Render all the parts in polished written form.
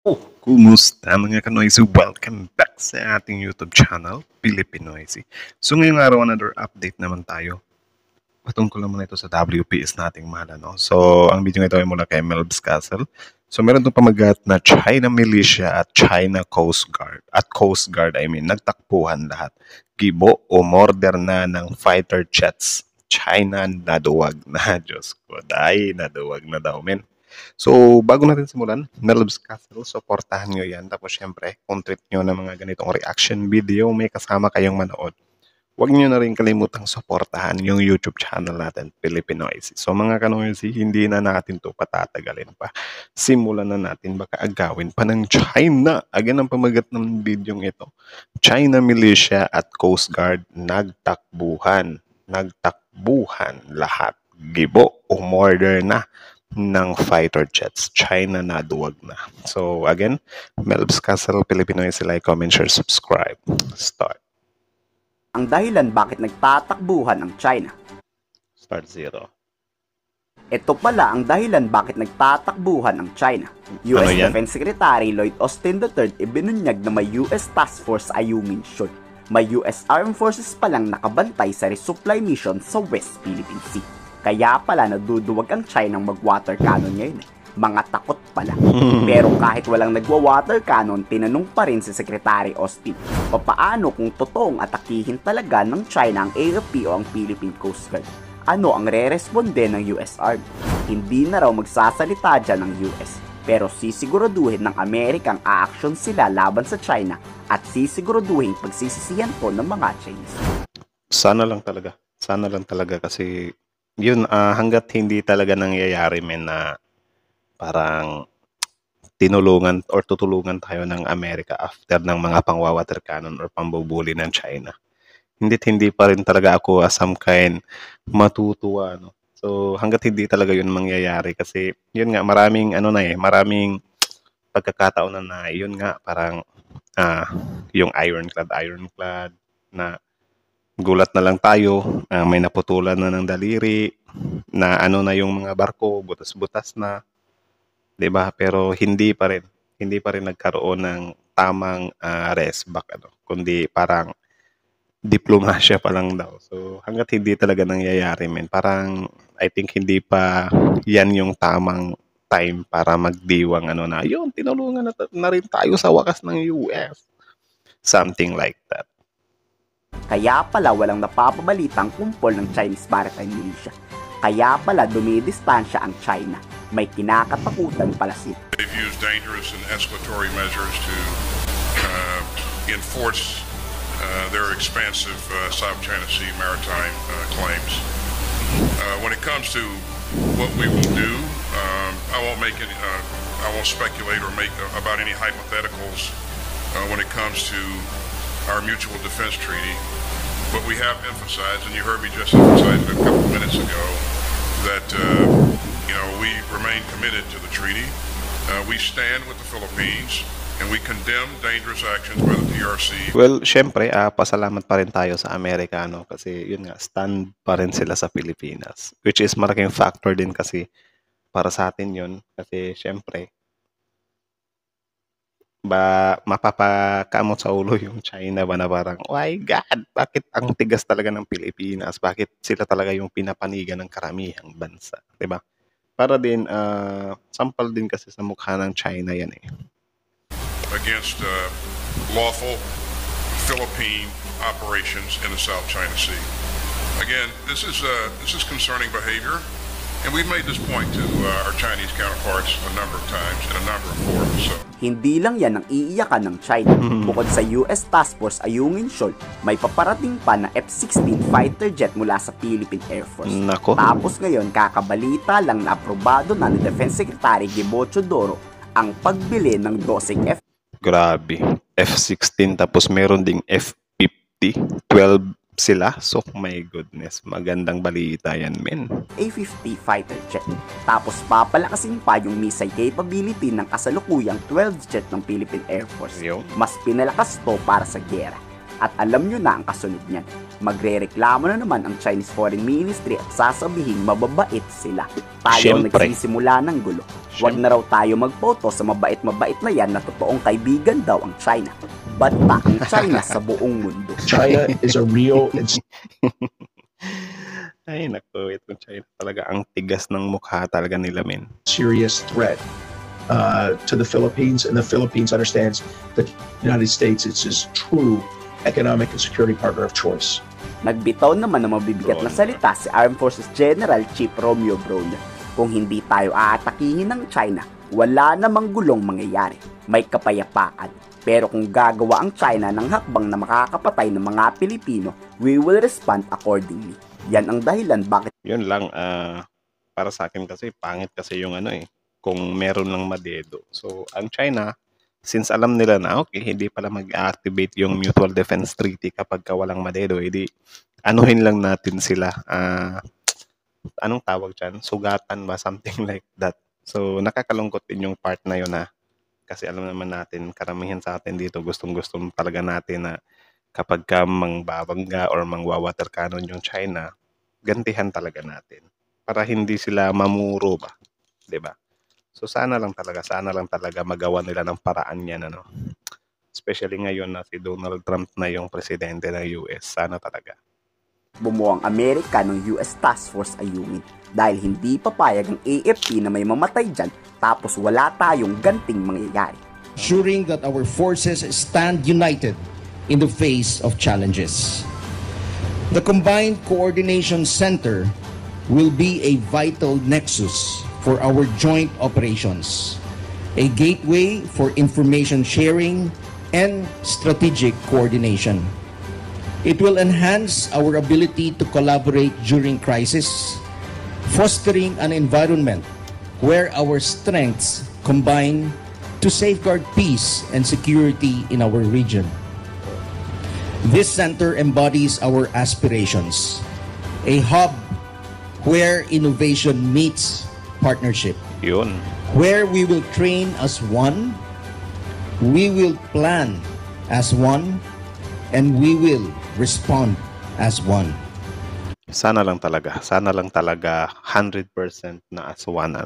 Kumusta mga ka-Noisy? Welcome back sa ating YouTube channel, Pilipinoisy. So ngayong araw, another update naman tayo. Patungkol naman ito sa WPS nating mahal, no? So ang video ito ay mula kay Melbs Castle. So meron itong pamagat na China Militia at China Coast Guard. At Coast Guard, nagtakbuhan lahat. Gibo o order na ng fighter jets. China naduwag na. Diyos ko, dahil naduwag na daw, men. So, bago natin simulan, Melbs Castle, supportahan nyo yan. Tapos, syempre, kung trip nyo ng mga ganitong reaction video, may kasama kayong manood. Huwag nyo na rin kalimutang supportahan yung YouTube channel natin, Pilipinoisy. So, mga kanoisy, hindi na natin to patatagalin pa. Simulan na natin, baka agawin pa ng China. Again, ang pamagat ng video ito. China Militia at Coast Guard nagtakbuhan. Nagtakbuhan lahat. Gibo, umorder na ng fighter jets. China naduwag na. So again, Melbs Castle, Pilipinoisy, like, comment, share, subscribe. Start. Ang dahilan bakit nagtatakbuhan ang China. Start 0. Ito pala ang dahilan bakit nagtatakbuhan ang China. US Defense Secretary Lloyd Austin III ibinunyag na may US Task Force Ayungin Shoal. May US Armed Forces palang nakabantay sa resupply mission sa West Philippine Sea. Kaya pala naduduwag ang China ng mag-water cannon ngayon. Mga takot pala. Pero kahit walang nagwa-water cannon, tinanong pa rin si Secretary Austin, papaano kung totoong atakihin talaga ng China ang AFP o ang Philippine Coast Guard? Ano ang re-responde ng US Army? Hindi na raw magsasalita dyan ng US, pero sisiguraduhin ng Amerika ang aaksyon sila laban sa China at sisiguraduhin pagsisisihan po ng mga Chinese. Sana lang talaga kasi yun, hanggat hindi talaga nangyayari, men, na parang tinulungan or tutulungan tayo ng Amerika after ng mga pang-water cannon or pambubuli ng China. Hindi pa rin talaga ako as some kind matutuwa, no? So hanggat hindi talaga yun mangyayari kasi yun nga, maraming maraming pagkakataon na yun nga parang yung ironclad na gulat na lang tayo, may naputulan na ng daliri, na na yung mga barko, butas-butas na, 'di ba? Pero hindi pa rin nagkaroon ng tamang resback, kundi parang diplomasya pa lang daw. So hangga't hindi talaga nangyayari, men, parang I think hindi pa yan yung tamang time para magdiwang na yun, tinulungan na rin tayo sa wakas ng US. Something like that. Kaya pala walang napapabalitang kumpol ng Chinese Maritime Militia. Kaya pala dumidistansya ang China. May kinakatakutan pala sila. They've used dangerous and escalatory measures to enforce their expansive South China Sea maritime claims. When it comes to what we will do, I won't speculate or make about any hypotheticals when it comes to our mutual defense treaty. But we have emphasized, and you heard me just emphasize it a couple of minutes ago, that we remain committed to the treaty. We stand with the Philippines, and we condemn dangerous actions by the PRC. Well, syempre, pasalamat pa rin tayo sa Amerikano kasi yun nga, stand pa rin sila sa Pilipinas. Which is malaking factor din kasi para sa atin yun. Kasi syempre, mapapakamot sa ulo yung China ba na parang, oh my God, bakit ang tigas talaga ng Pilipinas? Bakit sila talaga yung pinapanigan ng karamihang bansa? Diba? Para din, sampal din kasi sa mukha ng China yan against lawful Philippine operations in the South China Sea. Again, this is concerning behavior. And we've made this point to our Chinese counterparts a number of times in a number of forums. So. Hindi lang yan ang iiyakan ng China. Bukod sa US Task Force Ayungin Shoal, may paparating pa na F-16 fighter jet mula sa Philippine Air Force. Nako. Tapos ngayon, kakabalita lang na aprobado na ni Defense Secretary Gibo Chodoro ang pagbili ng 12 F. Grabe. F-16 tapos meron ding F-50. 12 sila. So, my goodness. Magandang balita yan, men. A-50 fighter jet. Tapos papalakasin pa yung missile capability ng kasalukuyang 12 jet ng Philippine Air Force. Yo. Mas pinalakas to para sa giyera. At alam nyo na ang kasunod niyan. Magrereklamo na naman ang Chinese Foreign Ministry at sasabihin mababait sila. Tayo ang nagsisimula ng gulo. Huwag na raw tayo magpoto sa mabait-mabait na yan na totoong kaibigan daw ang China. Banta ang China sa buong mundo. China is a real... Ay, naku, itong China talaga ang tigas ng mukha talaga nila, men. Serious threat to the Philippines, and the Philippines understands that the United States is its true economic and security partner of choice. Nagbitaw naman ng mabibigat na salita si Armed Forces General Chief Romeo Brawner. Kung hindi tayo aatakihin ng China, wala namang gulong mangyayari. May kapayapaan. Pero kung gagawa ang China ng hakbang na makakapatay ng mga Pilipino, we will respond accordingly. Yan ang dahilan bakit... Yun lang, para sa akin kasi, pangit kasi yung kung meron lang madedo. So, ang China, since alam nila na, okay, hindi pala mag-activate yung Mutual Defense Treaty kapag walang madedo, edi anuhin lang natin sila. Anong tawag dyan? Sugatan ba? Something like that. So, nakakalungkot din yung part na yun kasi alam naman natin, karamihan sa atin dito, gustong-gusto talaga natin na kapag ka mangbabangga or mangwawater cannon yung China, gantihan talaga natin. Para hindi sila mamuro ba? 'Di ba? So sana lang talaga magawa nila ng paraan yan, Especially ngayon na si Donald Trump na yung presidente ng US. Sana talaga. Bumuo ang Amerika ng US Task Force Ayungin dahil hindi papayag ang AFP na may mamatay dyan tapos wala tayong ganting mangyayari. Ensuring that our forces stand united in the face of challenges. The Combined Coordination Center will be a vital nexus for our joint operations, a gateway for information sharing and strategic coordination. It will enhance our ability to collaborate during crisis, fostering an environment where our strengths combine to safeguard peace and security in our region. This center embodies our aspirations, a hub where innovation meets partnership. Yun. Where we will train as one, we will plan as one, and we will respond as one. Sana lang talaga 100% na as one,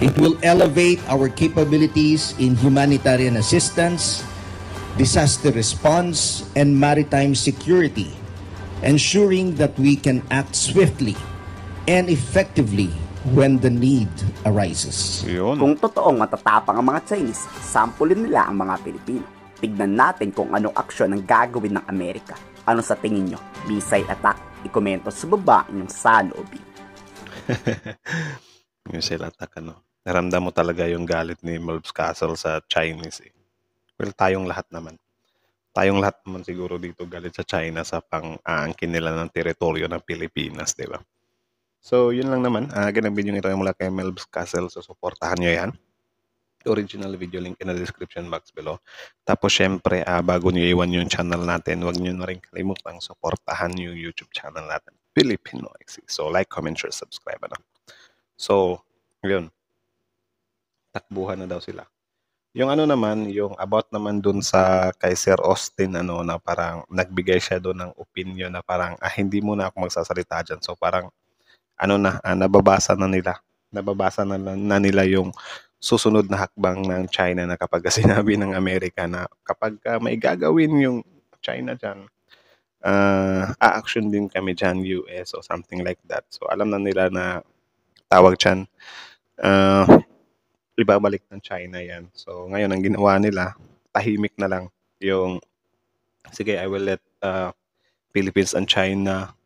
It will elevate our capabilities in humanitarian assistance, disaster response, and maritime security, ensuring that we can act swiftly and effectively when the need arises. Yun. Kung totoong matatapang ang mga Chinese, sampulin nila ang mga Pilipino. Tignan natin kung anong aksyon ang gagawin ng Amerika. Ano sa tingin nyo? Missile attack? Ikomento sa baba inyong saloobin. Missile attack, Naramdam mo talaga yung galit ni Melb's Castle sa Chinese, Well, tayong lahat naman siguro dito galit sa China sa pang-aangkin nila ng teritoryo ng Pilipinas, di ba? So, yun lang naman. Ganang video nito mula kay Melb's Castle. So, supportahan nyo yan. Original video link in the description box below. Tapos, syempre, bago nyo iwan yung channel natin, huwag nyo na rin kalimutang supportahan yung YouTube channel natin, Pilipinoy. So, like, comment, share, subscribe. So, yun. Takbuhan na daw sila. Yung naman, yung about naman dun sa kay Sir Austin, na parang nagbigay siya doon ng opinion na parang, hindi muna ako magsasalita dyan. So parang, nababasa na nila yung susunod na hakbang ng China na kapag sinabi ng Amerika na kapag may gagawin yung China dyan, a-action din kami dyan, US o something like that. So alam na nila na tawag dyan, ibabalik ng China yan. So, ngayon, ang ginawa nila, tahimik na lang yung, sige, I will let Philippines and China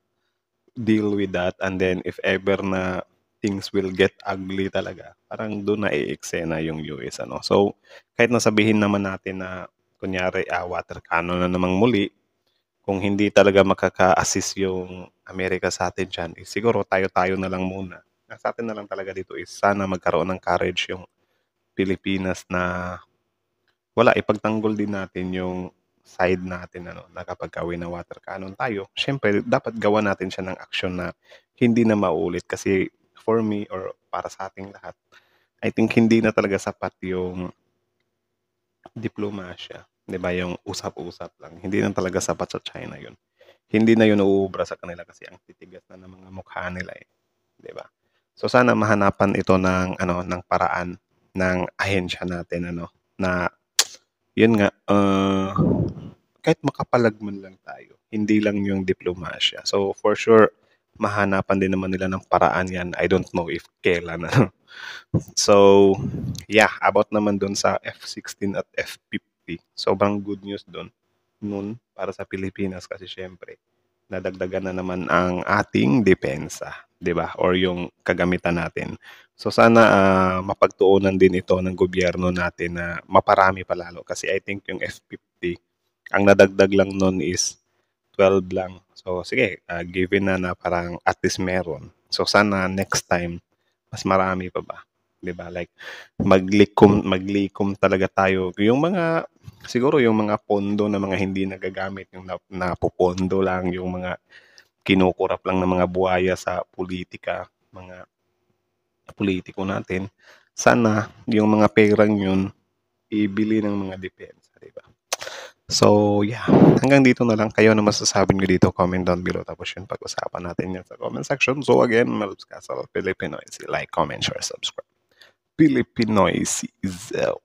deal with that. And then, if ever na things will get ugly talaga, parang doon na i-eksena yung US. So, kahit nasabihin naman natin na, kunyari, water cannon na namang muli, kung hindi talaga makaka-assist yung Amerika sa atin dyan, siguro tayo-tayo na lang muna. Sa atin na lang talaga dito is sana magkaroon ng courage yung Pilipinas na ipagtanggol din natin yung side natin na kapag gawin ng water cannon tayo. Syempre, dapat gawa natin siya ng aksyon na hindi na maulit kasi for me or para sa ating lahat, I think hindi na talaga sapat yung diplomasya. 'Di ba, yung usap-usap lang. Hindi na talaga sapat sa China yun. Hindi na yun uubra sa kanila kasi ang titigas na ng mga mukha nila, eh, 'di ba? So sana mahanapan ito ng ng paraan ng ahensya natin na yun nga, kahit makapalag man lang tayo, hindi lang yung diplomasya. So for sure, mahanapan din naman nila ng paraan yan. I don't know if kailan. So, yeah, about naman dun sa F-16 at F-50. Sobrang good news dun nun para sa Pilipinas kasi syempre, nadagdagan na naman ang ating depensa, 'di ba? Or yung kagamitan natin. So sana mapagtuunan din ito ng gobyerno natin na maparami pa lalo kasi I think yung F-50 ang nadagdag lang nun is 12 lang. So sige, given na parang at least meron. So sana next time mas marami pa ba? 'Di ba? Like maglikom talaga tayo. Yung mga siguro yung mga pondo na mga hindi nagagamit, yung napopondo lang, yung mga kinukurap lang ng mga buhaya sa politika, mga politiko natin. Sana yung mga perang yun ibili ng mga depensa, 'di ba? So, yeah. Hanggang dito na lang. Kayo na masasabi nyo dito. Comment down below. Tapos yun, pag-usapan natin yan sa comment section. So, again, Melbs Castle, Filipinoise. Like, comment, share, subscribe. Filipinoise is out.